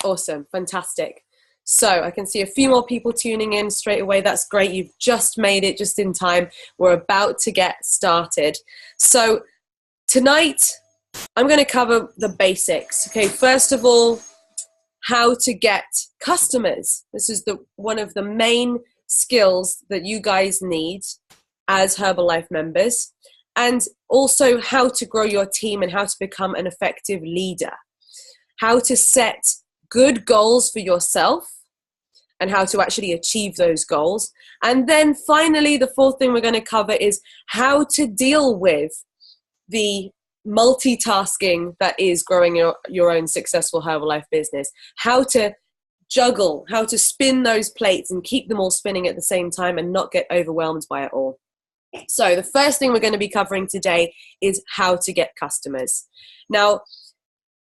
Awesome. Fantastic. So I can see a few more people tuning in straight away. That's great. You've just made it just in time. We're about to get started. So tonight I'm going to cover the basics. Okay. First of all, how to get customers. This is one of the main skills that you guys need as Herbalife members, and also how to grow your team and how to become an effective leader, how to set good goals for yourself and how to actually achieve those goals. And then finally, the fourth thing we're going to cover is how to deal with the multitasking that is growing your own successful Herbalife business, how to juggle, how to spin those plates and keep them all spinning at the same time and not get overwhelmed by it all. So the first thing we're going to be covering today is how to get customers. Now,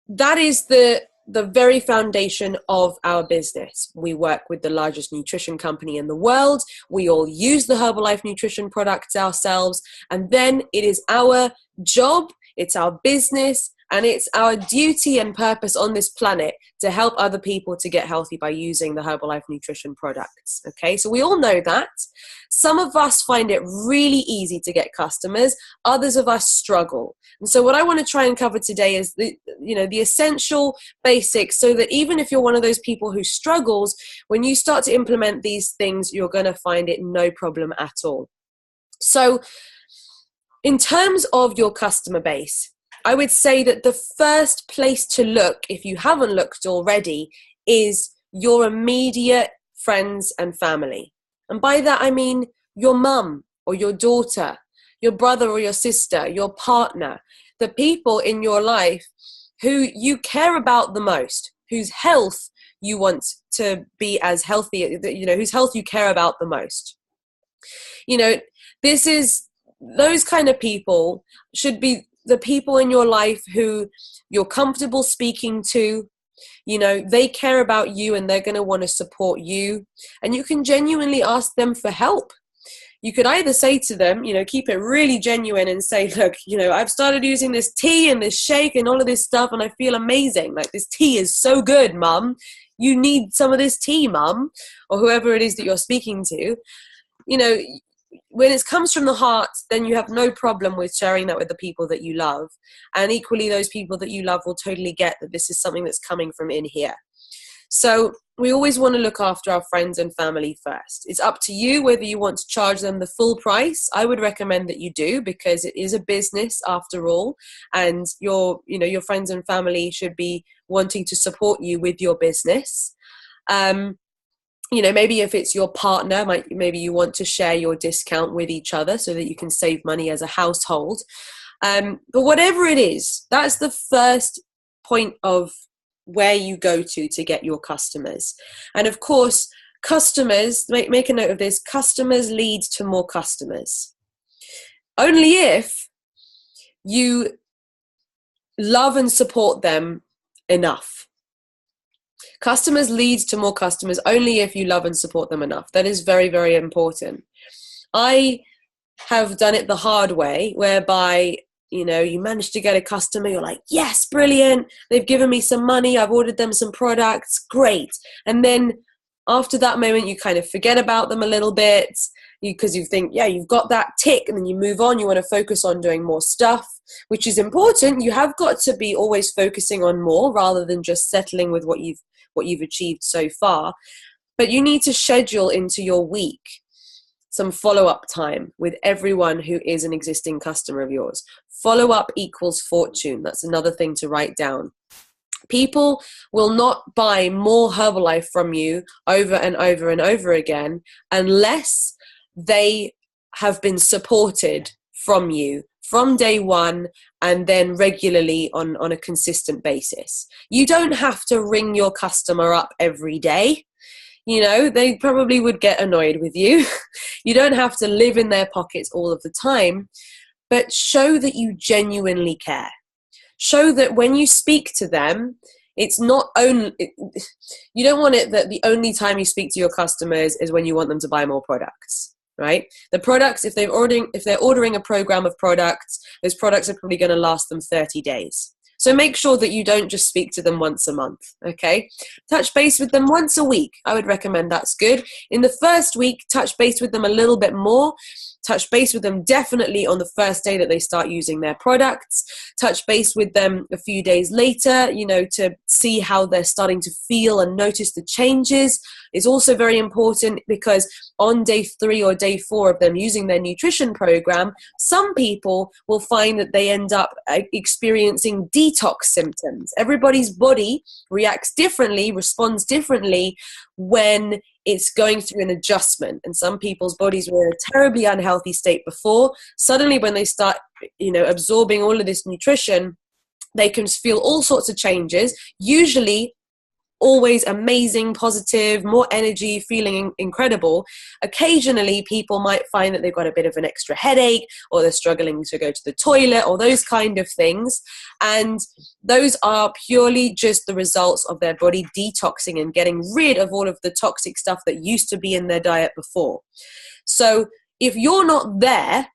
that is the very foundation of our business. We work with the largest nutrition company in the world. We all use the Herbalife nutrition products ourselves. And then it is our job, it's our business, and it's our duty and purpose on this planet to help other people to get healthy by using the Herbalife nutrition products. Okay, so we all know that. Some of us find it really easy to get customers. Others of us struggle. And so what I want to try and cover today is the essential basics, so that even if you're one of those people who struggles, when you start to implement these things, you're going to find it no problem at all. So in terms of your customer base, I would say that the first place to look, if you haven't looked already, is your immediate friends and family. And by that, I mean your mum or your daughter, your brother or your sister, your partner, the people in your life who you care about the most, whose health you want to be as healthy, whose health you care about the most. Those kind of people should be the people in your life who you're comfortable speaking to. They care about you and they're going to want to support you, and you can genuinely ask them for help. You could either say to them, keep it really genuine and say, look, I've started using this tea and this shake and all of this stuff and I feel amazing. Like, this tea is so good, mum. You need some of this tea, mum, or whoever it is that you're speaking to. When it comes from the heart, then you have no problem with sharing that with the people that you love. And equally, those people that you love will totally get that this is something that's coming from in here. So we always want to look after our friends and family first. It's up to you whether you want to charge them the full price. I would recommend that you do, because it is a business after all. And your friends and family should be wanting to support you with your business. Maybe if it's your partner, maybe you want to share your discount with each other so that you can save money as a household. But whatever it is, that's the first point of where you go to get your customers. And of course, customers, make a note of this, customers lead to more customers. Only if you love and support them enough. Customers lead to more customers only if you love and support them enough. That is very, very important. I have done it the hard way, whereby, you manage to get a customer, you're like, yes, brilliant. They've given me some money. I've ordered them some products. Great. And then after that moment, you kind of forget about them a little bit because you think, yeah, you've got that tick, and then you move on. You want to focus on doing more stuff, which is important. You have got to be always focusing on more rather than just settling with what you've achieved so far. But you need to schedule into your week some follow-up time with everyone who is an existing customer of yours. Follow-up equals fortune. That's another thing to write down. People will not buy more Herbalife from you over and over and over again unless they have been supported from you from day one and then regularly on a consistent basis. You don't have to ring your customer up every day. They probably would get annoyed with you. You don't have to live in their pockets all of the time, but show that you genuinely care. Show that when you speak to them, it's not only, you don't want it that the only time you speak to your customers is when you want them to buy more products, right? The products, if they're ordering a program of products, those products are probably going to last them 30 days. So make sure that you don't just speak to them once a month, okay? Touch base with them once a week. I would recommend that's good. In the first week, touch base with them a little bit more. Touch base with them definitely on the first day that they start using their products. Touch base with them a few days later, to see how they're starting to feel and notice the changes. Is also very important because on day 3 or day 4 of them using their nutrition program, some people will find that they end up experiencing detox symptoms. Everybody's body reacts differently, responds differently when it's going through an adjustment. And some people's bodies were in a terribly unhealthy state before. Suddenly when they start, absorbing all of this nutrition, they can feel all sorts of changes, usually always amazing, positive, more energy, feeling incredible. Occasionally, people might find that they've got a bit of an extra headache, or they're struggling to go to the toilet, or those kind of things. And those are purely just the results of their body detoxing and getting rid of all of the toxic stuff that used to be in their diet before. So if you're not there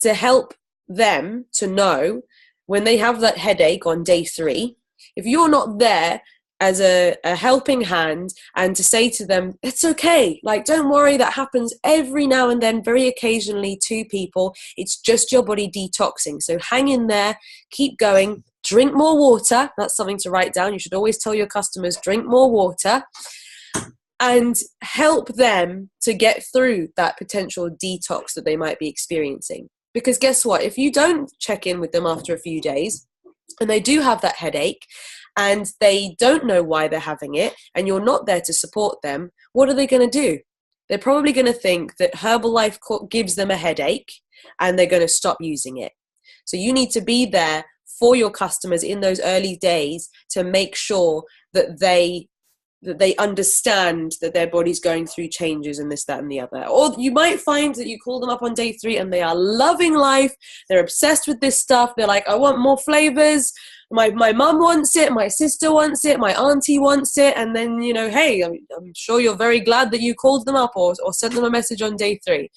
to help them to know when they have that headache on day 3, if you're not there as a helping hand and to say to them, it's okay, like, don't worry, that happens every now and then, very occasionally to people. It's just your body detoxing. So hang in there, keep going, drink more water. That's something to write down. You should always tell your customers, drink more water, and help them to get through that potential detox that they might be experiencing. Because guess what? If you don't check in with them after a few days and they do have that headache, and they don't know why they're having it, and you're not there to support them, what are they going to do? They're probably going to think that Herbalife gives them a headache, and they're going to stop using it. So you need to be there for your customers in those early days to make sure that they understand that their body's going through changes and this, that, and the other. Or you might find that you call them up on day 3 and they are loving life. They're obsessed with this stuff. They're like, I want more flavors. My mum wants it. My sister wants it. My auntie wants it. And then, hey, I'm sure you're very glad that you called them up or sent them a message on day 3.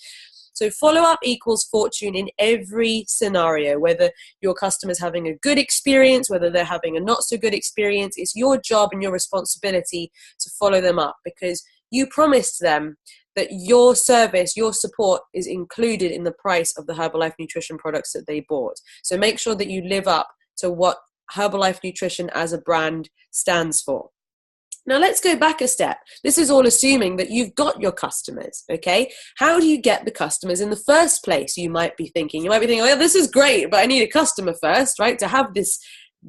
So follow-up equals fortune in every scenario, whether your customer's having a good experience, whether they're having a not so good experience. It's your job and your responsibility to follow them up, because you promised them that your service, your support is included in the price of the Herbalife Nutrition products that they bought. So make sure that you live up to what Herbalife Nutrition as a brand stands for. Now let's go back a step. This is all assuming that you've got your customers, okay? How do you get the customers in the first place? You might be thinking, oh, this is great, but I need a customer first, right? To have this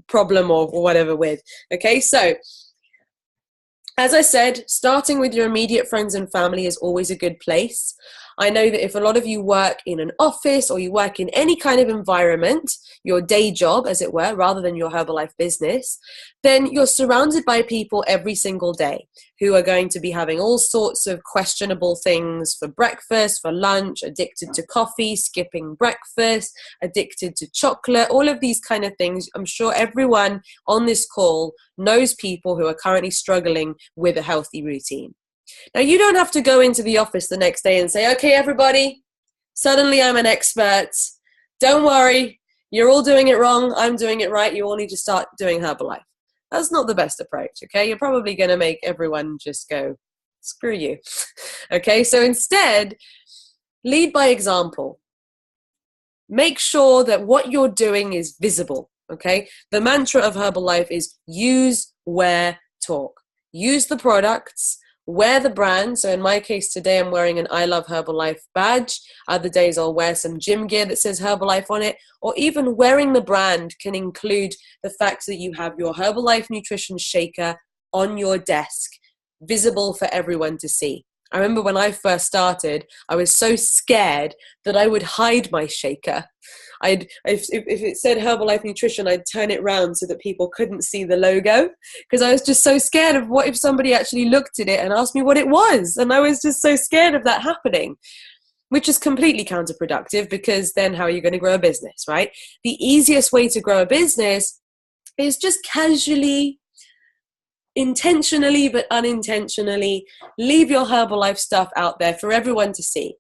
problem or whatever with, okay? So as I said, starting with your immediate friends and family is always a good place. I know that if a lot of you work in an office or you work in any kind of environment, your day job, as it were, rather than your Herbalife business, then you're surrounded by people every single day who are going to be having all sorts of questionable things for breakfast, for lunch, addicted to coffee, skipping breakfast, addicted to chocolate, all of these kind of things. I'm sure everyone on this call knows people who are currently struggling with a healthy routine. Now, you don't have to go into the office the next day and say, okay, everybody, suddenly I'm an expert. Don't worry, you're all doing it wrong. I'm doing it right. You all need to start doing Herbalife. That's not the best approach, okay? You're probably going to make everyone just go, screw you. Okay, so instead, lead by example. Make sure that what you're doing is visible, okay? The mantra of Herbalife is use, wear, talk. Use the products, wear the brand. So in my case today, I'm wearing an I Love Herbalife badge. Other days I'll wear some gym gear that says Herbalife on it. Or even wearing the brand can include the fact that you have your Herbalife Nutrition Shaker on your desk, visible for everyone to see. I remember when I first started, I was so scared that I would hide my shaker. If it said Herbalife Nutrition, I'd turn it around so that people couldn't see the logo, because I was just so scared of what if somebody actually looked at it and asked me what it was. And I was just so scared of that happening, which is completely counterproductive, because then how are you going to grow a business, right? The easiest way to grow a business is just casually, intentionally but unintentionally, leave your Herbalife stuff out there for everyone to see.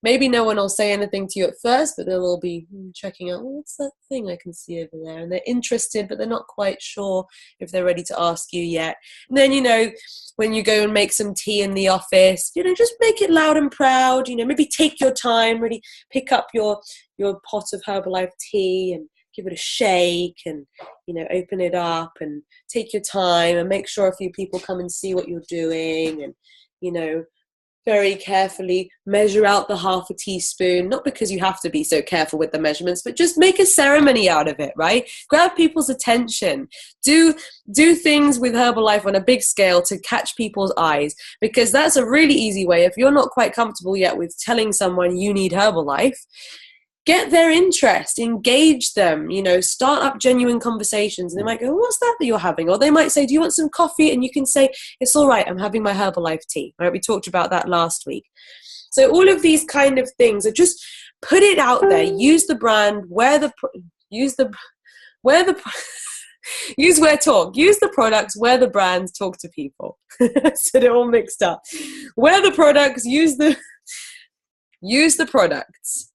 Maybe no one will say anything to you at first, but they'll all be checking out, what's that thing I can see over there? And they're interested, but they're not quite sure if they're ready to ask you yet. And then, when you go and make some tea in the office, just make it loud and proud. Maybe take your time, really pick up your pot of Herbalife tea and give it a shake and, open it up and take your time and make sure a few people come and see what you're doing and, very carefully measure out the half a teaspoon, not because you have to be so careful with the measurements, but just make a ceremony out of it, right? Grab people's attention. Do things with Herbalife on a big scale to catch people's eyes, because that's a really easy way. If you're not quite comfortable yet with telling someone you need Herbalife, get their interest, engage them, start up genuine conversations. And they might go, what's that you're having? Or they might say, do you want some coffee? And you can say, it's all right, I'm having my Herbalife tea. Right? We talked about that last week. So all of these kind of things are just put it out there. Use the brand, use the products, where the brands, talk to people. So they're all mixed up. Wear the products, use the products.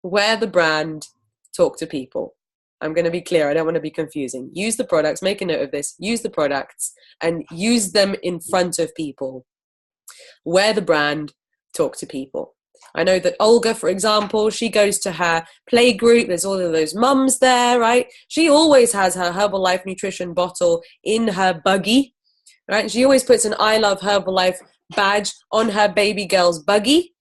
Wear the brand, talk to people. I'm going to be clear. I don't want to be confusing. Use the products. Make a note of this. Use the products and use them in front of people. Wear the brand, talk to people. I know that Olga, for example, she goes to her play group. There's all of those mums there, right? She always has her Herbalife nutrition bottle in her buggy, right? And she always puts an I Love Herbalife badge on her baby girl's buggy,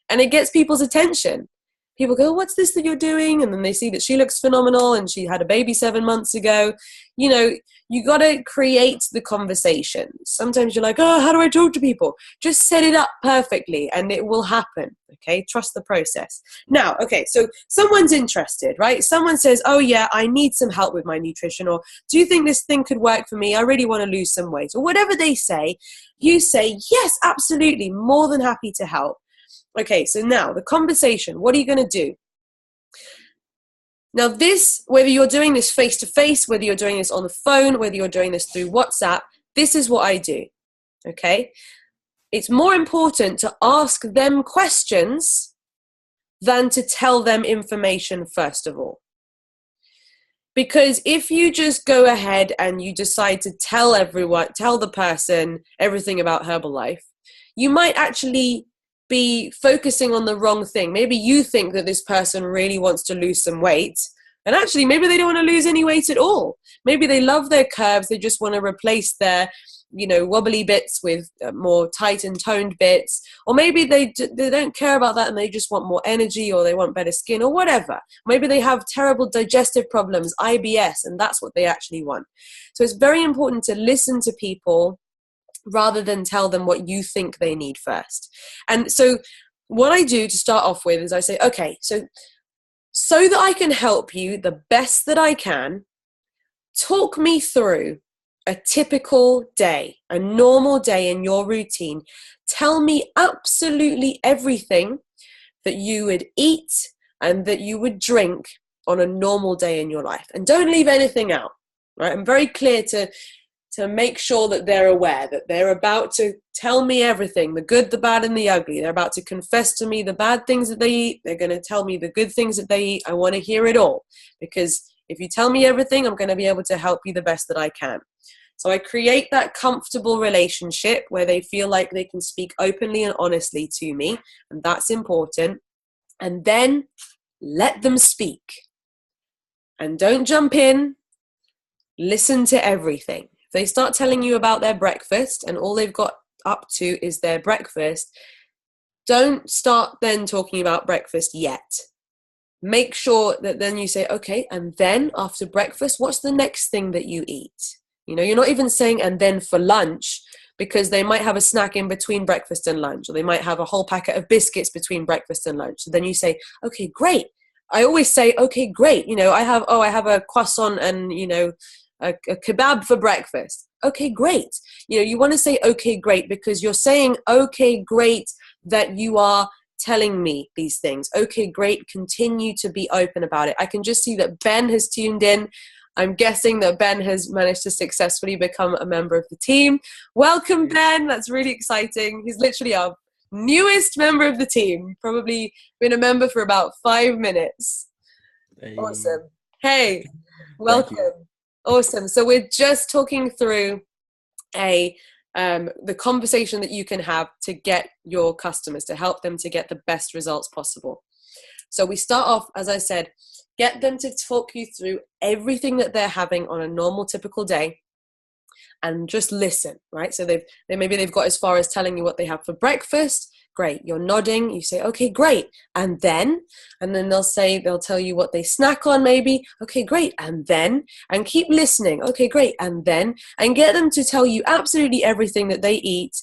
and it gets people's attention. People go, what's this that you're doing? And then they see that she looks phenomenal and she had a baby 7 months ago. You got to create the conversation. Sometimes you're like, oh, how do I talk to people? Just set it up perfectly and it will happen. Okay, trust the process. Now, okay, so someone's interested, right? Someone says, oh yeah, I need some help with my nutrition, or do you think this thing could work for me? I really want to lose some weight, or whatever they say. You say, yes, absolutely, more than happy to help. Okay, so now the conversation, what are you going to do? Now this, whether you're doing this face-to-face, whether you're doing this on the phone, whether you're doing this through WhatsApp, this is what I do, okay? It's more important to ask them questions than to tell them information first of all. Because if you just go ahead and you decide to tell the person everything about Herbalife, you might actually be focusing on the wrong thing. Maybe you think that this person really wants to lose some weight, and actually maybe they don't want to lose any weight at all. Maybe they love their curves, they just want to replace their wobbly bits with more tight and toned bits, or maybe they don't care about that and they just want more energy, or they want better skin, or whatever. Maybe they have terrible digestive problems, IBS, and that's what they actually want. So it's very important to listen to people rather than tell them what you think they need first. And so what I do to start off with is I say, okay, so that I can help you the best that I can, talk me through a typical day, a normal day in your routine. Tell me absolutely everything that you would eat and that you would drink on a normal day in your life. And don't leave anything out, right? I'm very clear to make sure that they're aware that they're about to tell me everything, the good, the bad, and the ugly. They're about to confess to me the bad things that they eat. They're going to tell me the good things that they eat. I want to hear it all, because if you tell me everything, I'm going to be able to help you the best that I can. So I create that comfortable relationship where they feel like they can speak openly and honestly to me, and that's important. And then let them speak. And don't jump in. Listen to everything. If they start telling you about their breakfast and all they've got up to is their breakfast, don't start then talking about breakfast yet. Make sure that then you say, okay, and then after breakfast, what's the next thing that you eat? You're not even saying, and then for lunch, because they might have a snack in between breakfast and lunch, or they might have a whole packet of biscuits between breakfast and lunch. So then you say, okay, great. I always say, okay, great. I have a croissant and, a kebab for breakfast. Okay, great. You want to say, okay, great, because you're saying, okay, great, that you are telling me these things. Okay, great. Continue to be open about it. I can just see that Ben has tuned in. I'm guessing that Ben has managed to successfully become a member of the team. Welcome, Ben. That's really exciting. He's literally our newest member of the team, probably been a member for about 5 minutes. Hey. Awesome. Hey, Thank welcome. you. Awesome. So we're just talking through the conversation that you can have to get your customers, to help them to get the best results possible. So we start off, as I said, get them to talk you through everything that they're having on a normal, typical day, and just listen, right? So maybe they've got as far as telling you what they have for breakfast. Great. You're nodding. You say, okay, great. And then they'll tell you what they snack on maybe. Okay, great. And keep listening. Okay, great. And get them to tell you absolutely everything that they eat.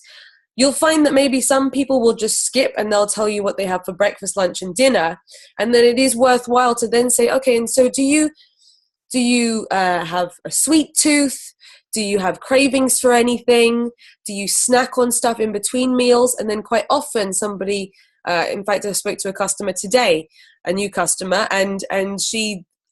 You'll find that maybe some people will just skip and they'll tell you what they have for breakfast, lunch, and dinner. And then it is worthwhile to then say, okay, and so do you have a sweet tooth? Do you have cravings for anything? Do you snack on stuff in between meals? And then quite often somebody, in fact, I spoke to a customer today, a new customer, and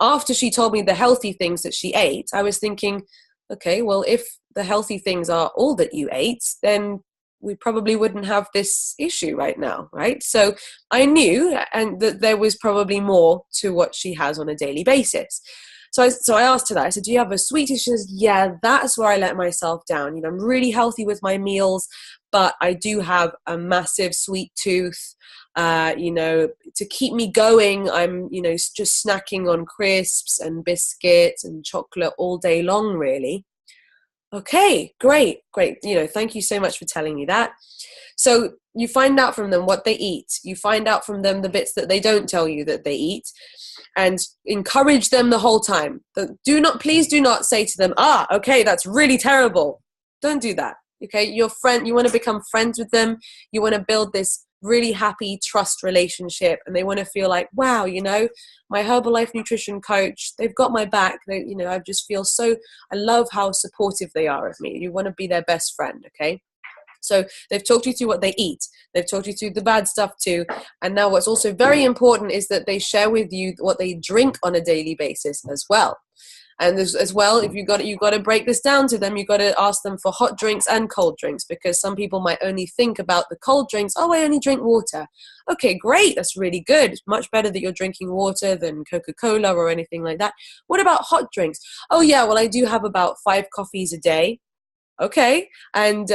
after she told me the healthy things that she ate, I was thinking, okay, well, if the healthy things are all that you ate, then we probably wouldn't have this issue right now, right? So I knew that there was probably more to what she has on a daily basis. So I asked her that. I said, do you have a sweet tooth? She says, yeah, that's where I let myself down. I'm really healthy with my meals, but I do have a massive sweet tooth. To keep me going, I'm, just snacking on crisps and biscuits and chocolate all day long, really. Okay, great. Thank you so much for telling me that. So you find out from them what they eat. You find out from them the bits that they don't tell you that they eat, and encourage them the whole time. Please do not say to them, okay, that's really terrible. Don't do that. Okay, your friend, you want to become friends with them. You want to build this really happy trust relationship, and they want to feel like, wow, my Herbalife nutrition coach, they've got my back. I just feel I love how supportive they are of me. You want to be their best friend. Okay. So they've talked you through what they eat. They've talked you through the bad stuff too. And now what's also very important is that they share with you what they drink on a daily basis as well. And as well, if you've got to break this down to them, you've got to ask them for hot drinks and cold drinks, because some people might only think about the cold drinks. Oh, I only drink water. Okay, great. That's really good. It's much better that you're drinking water than Coca-Cola or anything like that. What about hot drinks? Oh yeah, well, I do have about 5 coffees a day. Okay. And,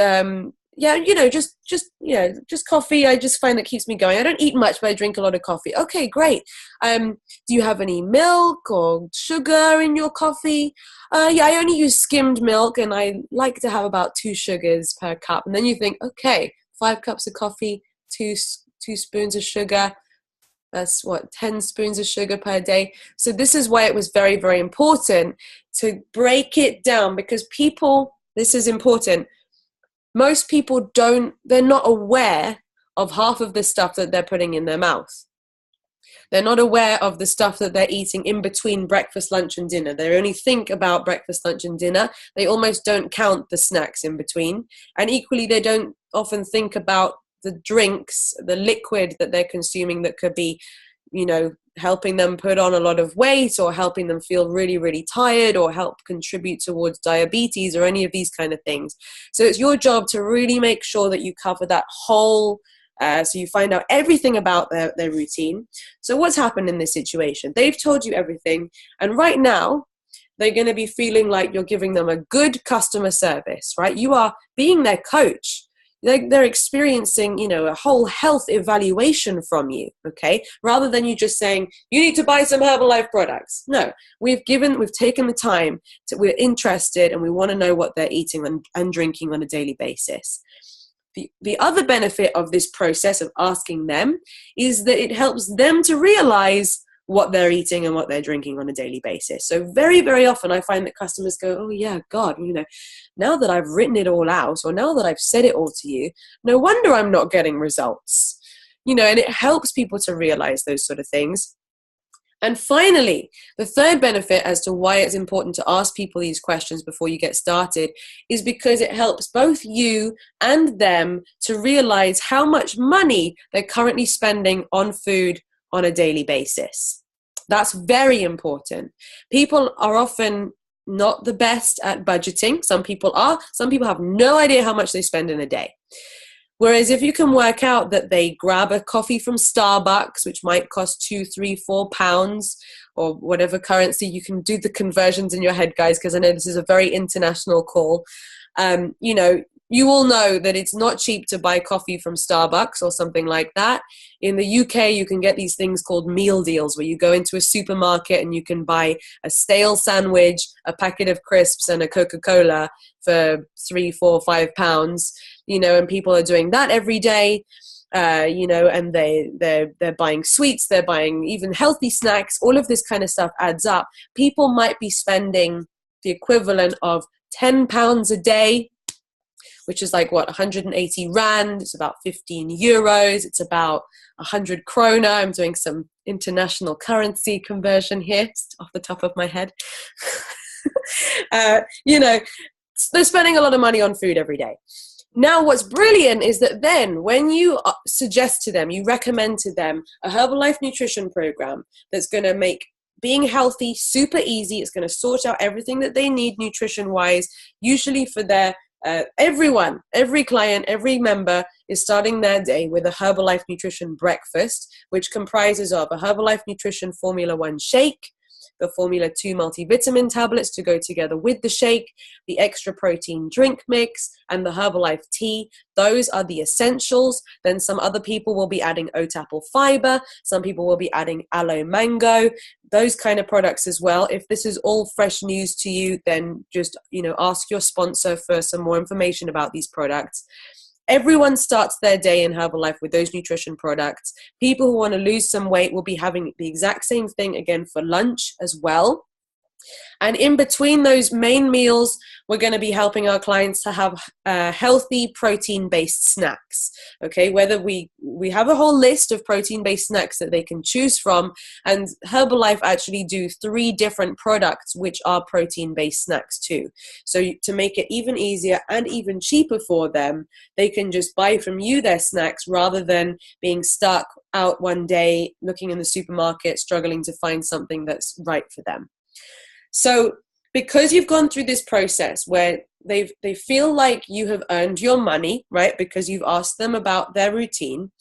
just coffee. I just find that keeps me going. I don't eat much, but I drink a lot of coffee. Okay, great. Do you have any milk or sugar in your coffee? Yeah, I only use skimmed milk, and I like to have about 2 sugars per cup. And then you think, okay, 5 cups of coffee, 2 spoons of sugar. That's 10 spoons of sugar per day. So this is why it was very, very important to break it down, because this is important. Most people they're not aware of half of the stuff that they're putting in their mouth. They're not aware of the stuff that they're eating in between breakfast, lunch, and dinner. They only think about breakfast, lunch, and dinner. They almost don't count the snacks in between. And equally, they don't often think about the drinks, the liquid that they're consuming that could be, helping them put on a lot of weight, or helping them feel really, really tired, or help contribute towards diabetes, or any of these kind of things. So it's your job to really make sure that you cover that whole, so you find out everything about their routine. So what's happened in this situation? They've told you everything, and right now they're going to be feeling like you're giving them a good customer service, right? You are being their coach. They're experiencing, a whole health evaluation from you, okay? Rather than you just saying, you need to buy some Herbalife products. No, we've taken the time, we're interested, and we want to know what they're eating and drinking on a daily basis. The other benefit of this process of asking them is that it helps them to realize what they're eating and what they're drinking on a daily basis. So very, very often I find that customers go, oh yeah, God, now that I've written it all out, or now that I've said it all to you, no wonder I'm not getting results. And it helps people to realize those sort of things. And finally, the third benefit as to why it's important to ask people these questions before you get started is because it helps both you and them to realize how much money they're currently spending on food on a daily basis. That's very important. People are often not the best at budgeting. Some people are. Some people have no idea how much they spend in a day. Whereas if you can work out that they grab a coffee from Starbucks, which might cost 2, 3, 4 pounds, or whatever currency, you can do the conversions in your head, guys, because I know this is a very international call. You know, you all know that it's not cheap to buy coffee from Starbucks or something like that. In the UK, you can get these things called meal deals, where you go into a supermarket and you can buy a stale sandwich, a packet of crisps, and a Coca-Cola for 3, 4, 5 pounds. You know, and people are doing that every day. You know, and they're buying sweets, they're buying even healthy snacks. All of this kind of stuff adds up. People might be spending the equivalent of £10 a day, which is like what, 180 rand. It's about 15 euros. It's about 100 krona. I'm doing some international currency conversion here, just off the top of my head. You know, they're spending a lot of money on food every day. Now, what's brilliant is that then when you suggest to them, you recommend to them a Herbalife nutrition program that's going to make being healthy super easy. It's going to sort out everything that they need nutrition-wise, usually for their everyone, every client, every member is starting their day with a Herbalife Nutrition breakfast, which comprises of a Herbalife Nutrition Formula 1 shake, the Formula 2 multivitamin tablets to go together with the shake, the extra protein drink mix, and the Herbalife tea. Those are the essentials. Then some other people will be adding oat apple fiber. Some people will be adding aloe mango, those kind of products as well. If this is all fresh news to you, then just, you know, ask your sponsor for some more information about these products. Everyone starts their day in Herbalife with those nutrition products. People who want to lose some weight will be having the exact same thing again for lunch as well. And in between those main meals, we're going to be helping our clients to have healthy protein-based snacks. Okay, whether we have a whole list of protein-based snacks that they can choose from, and Herbalife actually do 3 different products which are protein-based snacks too. So to make it even easier and even cheaper for them, they can just buy from you their snacks rather than being stuck out one day looking in the supermarket, struggling to find something that's right for them. So because you've gone through this process where they feel like you have earned your money, right? Because you've asked them about their routine,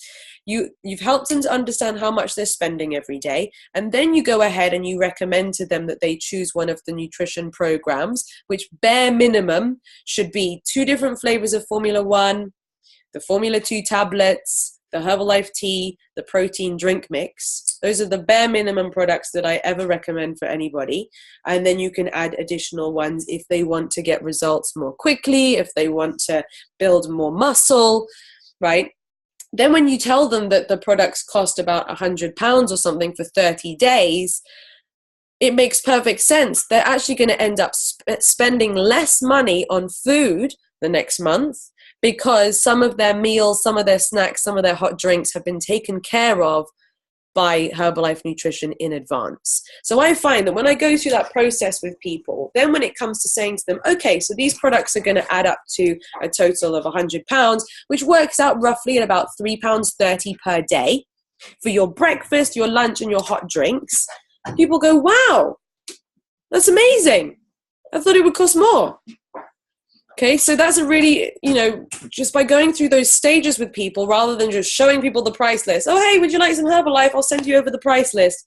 you've helped them to understand how much they're spending every day, and then you go ahead and you recommend to them that they choose one of the nutrition programs, which bare minimum should be 2 different flavors of Formula 1, the Formula 2 tablets, the Herbalife tea, the protein drink mix. Those are the bare minimum products that I ever recommend for anybody. And then you can add additional ones if they want to get results more quickly, if they want to build more muscle, right? Then when you tell them that the products cost about £100 or something for 30 days, it makes perfect sense. They're actually going to end up spending less money on food the next month, because some of their meals, some of their snacks, some of their hot drinks have been taken care of by Herbalife Nutrition in advance. So I find that when I go through that process with people, then when it comes to saying to them, okay, so these products are going to add up to a total of £100, which works out roughly at about £3.30 per day for your breakfast, your lunch, and your hot drinks, people go, wow, that's amazing. I thought it would cost more. Okay, so that's a really, you know, just by going through those stages with people rather than just showing people the price list. Oh, hey, would you like some Herbalife? I'll send you over the price list.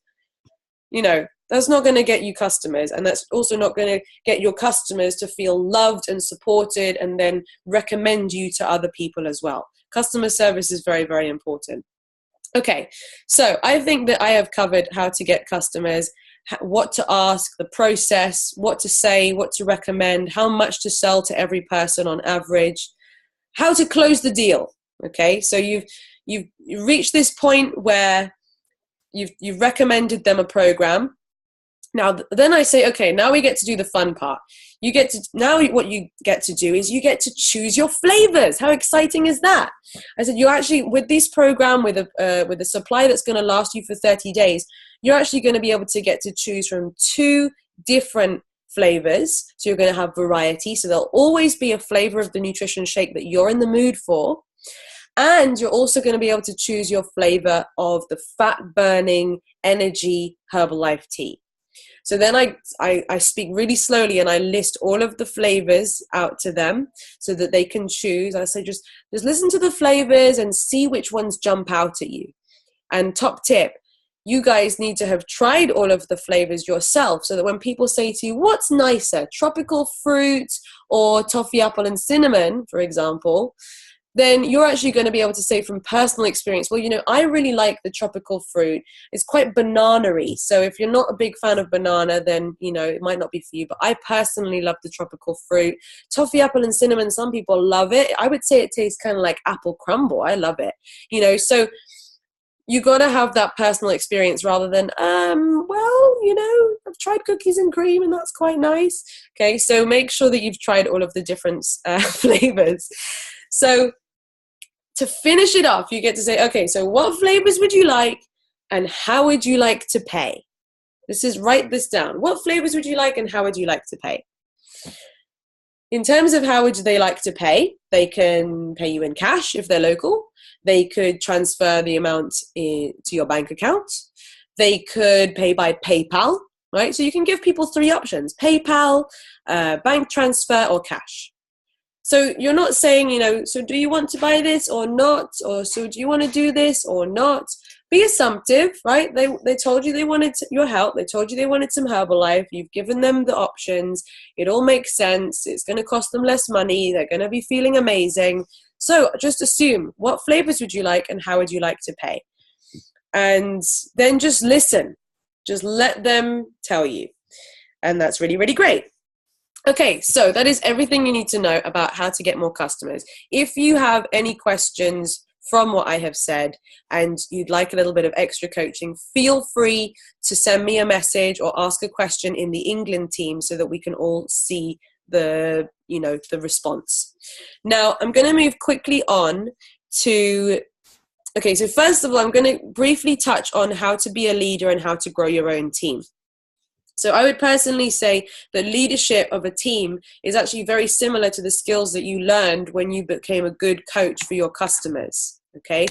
You know, that's not going to get you customers. And that's also not going to get your customers to feel loved and supported and then recommend you to other people as well. Customer service is very, very important. Okay, so I think that I have covered how to get customers, what to ask, the process, what to say, what to recommend, how much to sell to every person on average, how to close the deal. Okay, so you've reached this point where you've recommended them a program. Now then I say, okay, now we get to do the fun part. Now what you get to do is you get to choose your flavors. How exciting is that? I said, you actually, with this program, with a supply that's going to last you for 30 days, you're actually going to be able to get to choose from 2 different flavors. So you're going to have variety. So there'll always be a flavor of the nutrition shake that you're in the mood for. And you're also going to be able to choose your flavor of the fat burning energy Herbalife tea. So then I speak really slowly and I list all of the flavors out to them so that they can choose. I say, just listen to the flavors and see which ones jump out at you. And top tip, you guys need to have tried all of the flavors yourself so that when people say to you, what's nicer, tropical fruit or toffee, apple, and cinnamon, for example, then you're actually going to be able to say from personal experience, well, I really like the tropical fruit. It's quite banana-y. So if you're not a big fan of banana, then, it might not be for you. But I personally love the tropical fruit. Toffee, apple, and cinnamon, some people love it. I would say it tastes kind of like apple crumble. I love it. So you got to have that personal experience rather than, I've tried cookies and cream and that's quite nice. Okay, so make sure that you've tried all of the different flavors. So to finish it off, you get to say, okay, so what flavors would you like and how would you like to pay? Write this down. What flavors would you like and how would you like to pay? In terms of how would they like to pay, they can pay you in cash if they're local. They could transfer the amount to your bank account. They could pay by PayPal, right? So you can give people 3 options: PayPal, bank transfer, or cash. So you're not saying, so do you want to buy this or not? Or so do you want to do this or not? Be assumptive, right? They told you they wanted your help. They told you they wanted some Herbalife. You've given them the options. It all makes sense. It's going to cost them less money. They're going to be feeling amazing. So just assume, what flavors would you like and how would you like to pay? And then just listen. Just let them tell you. And that's really, really great. Okay, so that is everything you need to know about how to get more customers. If you have any questions from what I have said and you'd like a little bit of extra coaching, feel free to send me a message or ask a question in the England team so that we can all see the response. Now, I'm going to move quickly on to, okay, so first of all, I'm going to briefly touch on how to be a leader and how to grow your own team. So I would personally say that leadership of a team is actually very similar to the skills that you learned when you became a good coach for your customers. Okay,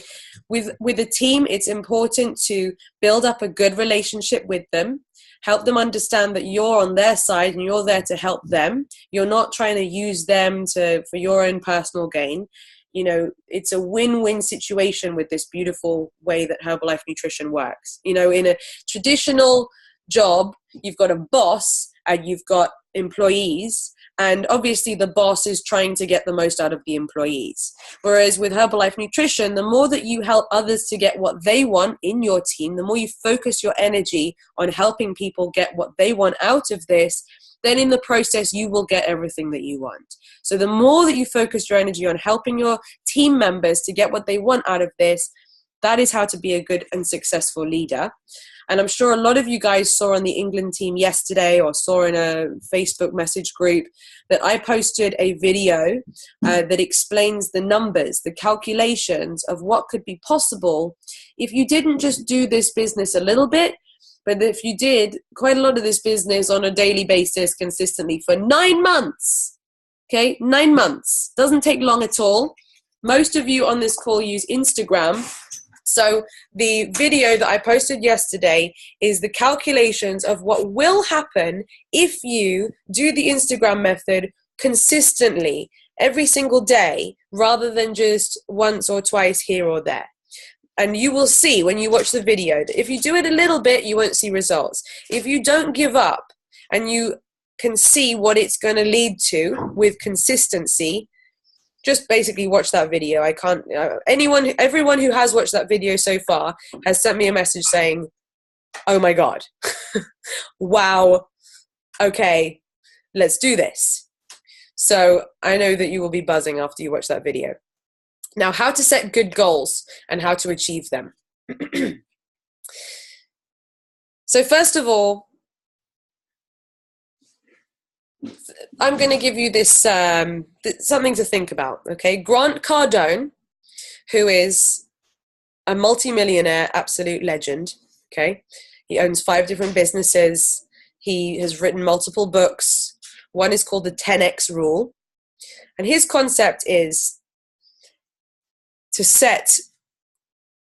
with a team, it's important to build up a good relationship with them, help them understand that you're on their side and you're there to help them. You're not trying to use them for your own personal gain. It's a win-win situation with this beautiful way that Herbalife Nutrition works. In a traditional job, you've got a boss and you've got employees, and obviously the boss is trying to get the most out of the employees. Whereas with Herbalife Nutrition, the more that you help others to get what they want in your team, the more you focus your energy on helping people get what they want out of this, then in the process you will get everything that you want. So the more that you focus your energy on helping your team members to get what they want out of this, that is how to be a good and successful leader. And I'm sure a lot of you guys saw on the England team yesterday or saw in a Facebook message group that I posted a video that explains the numbers, the calculations of what could be possible if you didn't just do this business a little bit, but if you did quite a lot of this business on a daily basis consistently for 9 months. Okay, 9 months. Doesn't take long at all. Most of you on this call use Instagram. So the video that I posted yesterday is the calculations of what will happen if you do the Instagram method consistently every single day rather than just once or twice here or there. And you will see when you watch the video that if you do it a little bit, you won't see results. If you don't give up and you can see what it's going to lead to with consistency, just basically watch that video. Everyone who has watched that video so far has sent me a message saying, oh my God, wow, okay, let's do this. So I know that you will be buzzing after you watch that video. Now, how to set good goals and how to achieve them. So first of all, I'm going to give you this something to think about, okay? Grant Cardone, who is a multimillionaire, absolute legend, okay? He owns 5 different businesses. He has written multiple books. One is called the 10X Rule. And his concept is to set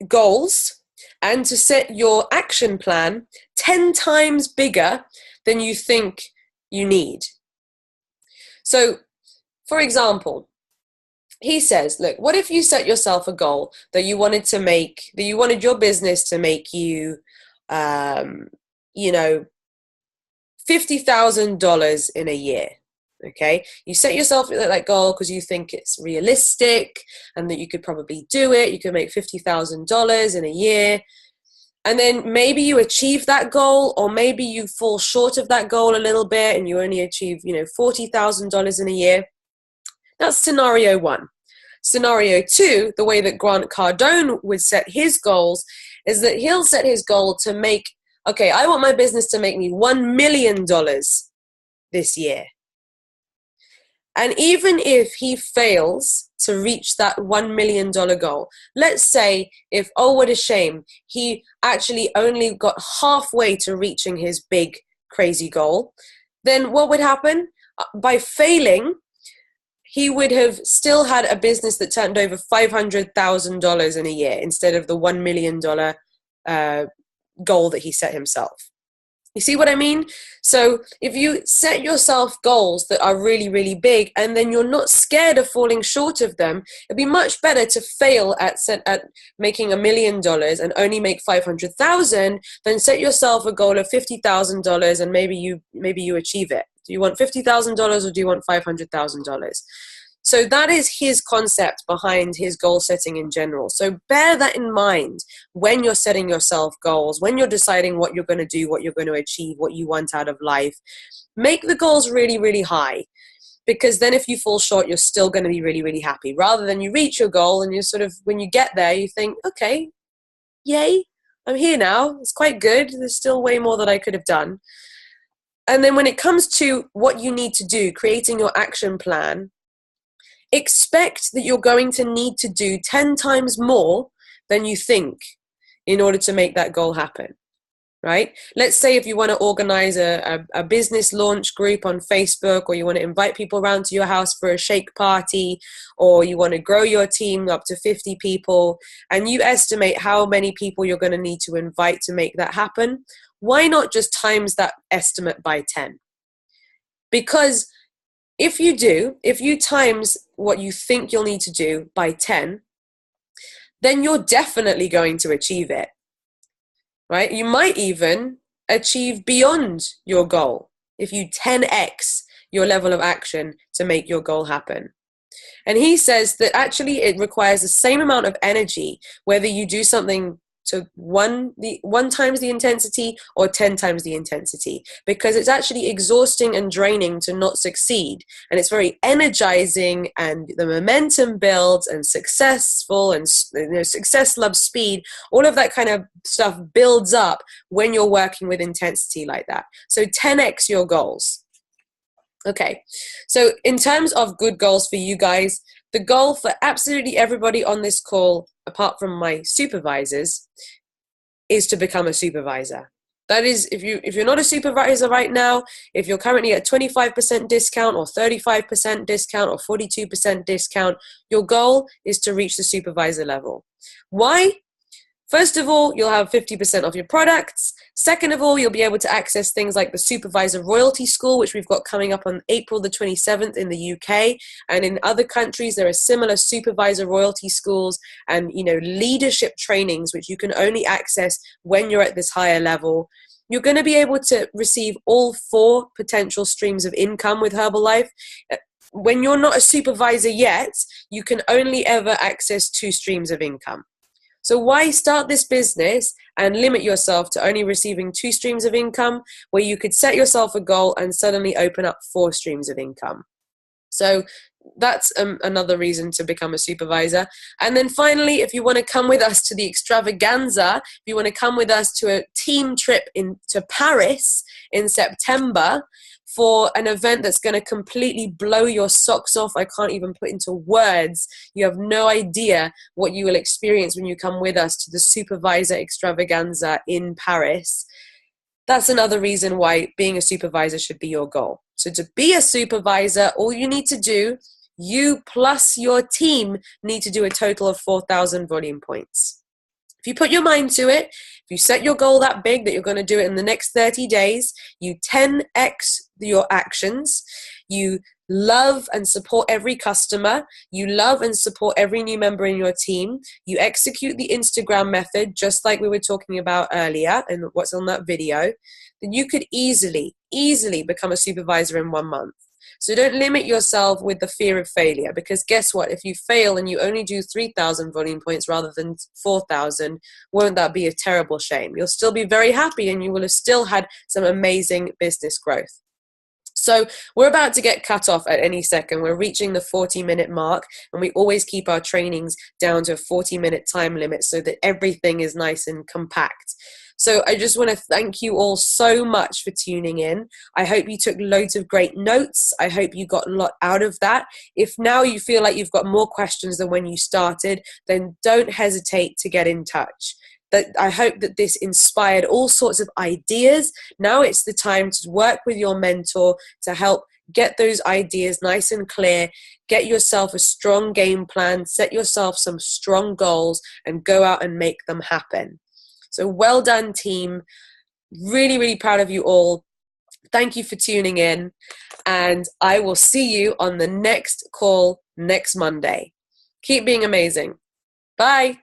goals and to set your action plan 10 times bigger than you think you need. So, for example, he says, look, what if you set yourself a goal that you wanted your business to make you, $50,000 in a year. Okay, you set yourself that goal because you think it's realistic and that you could probably do it. You could make $50,000 in a year. And then maybe you achieve that goal, or maybe you fall short of that goal a little bit and you only achieve, $40,000 in a year. That's scenario one. Scenario two, the way that Grant Cardone would set his goals, is that he'll set his goal to make, okay, I want my business to make me $1 million this year. And even if he fails to reach that $1 million goal, let's say if, oh, what a shame, he actually only got halfway to reaching his big, crazy goal, then what would happen? By failing, he would have still had a business that turned over $500,000 in a year instead of the $1 million goal that he set himself. You see what I mean? So if you set yourself goals that are really, really big, and then you're not scared of falling short of them, it'd be much better to fail at making $1 million and only make 500,000 than set yourself a goal of $50,000 and maybe you achieve it. Do you want $50,000 or do you want $500,000? So that is his concept behind his goal setting in general. So bear that in mind when you're setting yourself goals, when you're deciding what you're going to do, what you're going to achieve, what you want out of life. Make the goals really, really high, because then if you fall short, you're still going to be really, really happy, rather than you reach your goal and you sort of, when you get there, you think, okay, yay, I'm here now. It's quite good. There's still way more that I could have done. And then when it comes to what you need to do, creating your action plan, expect that you're going to need to do 10 times more than you think in order to make that goal happen, right? Let's say if you want to organize a business launch group on Facebook, or you want to invite people around to your house for a shake party, or you want to grow your team up to 50 people, and you estimate how many people you're going to need to invite to make that happen. Why not just times that estimate by 10? Because if you times what you think you'll need to do by 10, then you're definitely going to achieve it, right? You might even achieve beyond your goal if you 10x your level of action to make your goal happen. And he says that actually it requires the same amount of energy whether you do something to one times the intensity or 10 times the intensity, because it's actually exhausting and draining to not succeed, and it's very energizing, and the momentum builds, and success loves speed. All of that kind of stuff builds up when you're working with intensity like that. So 10x your goals. Okay, so in terms of good goals for you guys, the goal for absolutely everybody on this call, apart from my supervisors, is to become a supervisor. That is, if you're not a supervisor right now, if you're currently at 25% discount or 35% discount or 42% discount, your goal is to reach the supervisor level. Why? First of all, you'll have 50% off your products. Second of all, you'll be able to access things like the Supervisor Royalty School, which we've got coming up on April the 27th in the UK. And in other countries, there are similar supervisor royalty schools and, leadership trainings, which you can only access when you're at this higher level. You're going to be able to receive all 4 potential streams of income with Herbalife. When you're not a supervisor yet, you can only ever access 2 streams of income. So why start this business and limit yourself to only receiving 2 streams of income, where you could set yourself a goal and suddenly open up 4 streams of income? So that's another reason to become a supervisor. And then finally, if you want to come with us to the extravaganza, if you want to come with us to a team trip to Paris in September, for an event that's going to completely blow your socks off. I can't even put into words. You have no idea what you will experience when you come with us to the Supervisor Extravaganza in Paris. That's another reason why being a supervisor should be your goal. So to be a supervisor, all you need to do, you plus your team need to do a total of 4,000 volume points. If you put your mind to it, if you set your goal that big that you're going to do it in the next 30 days, you 10x your actions, you love and support every customer, you love and support every new member in your team, you execute the Instagram method just like we were talking about earlier and what's on that video, then you could easily become a supervisor in 1 month. So don't limit yourself with the fear of failure, because guess what? If you fail and you only do 3,000 volume points rather than 4,000, won't that be a terrible shame? You'll still be very happy and you will have still had some amazing business growth. So we're about to get cut off at any second. We're reaching the 40-minute mark, and we always keep our trainings down to a 40-minute time limit so that everything is nice and compact. So I just want to thank you all so much for tuning in. I hope you took loads of great notes. I hope you got a lot out of that. If now you feel like you've got more questions than when you started, then don't hesitate to get in touch. I hope that this inspired all sorts of ideas. Now it's the time to work with your mentor to help get those ideas nice and clear, get yourself a strong game plan, set yourself some strong goals, and go out and make them happen. So well done, team. Really, really proud of you all. Thank you for tuning in, and I will see you on the next call next Monday. Keep being amazing. Bye.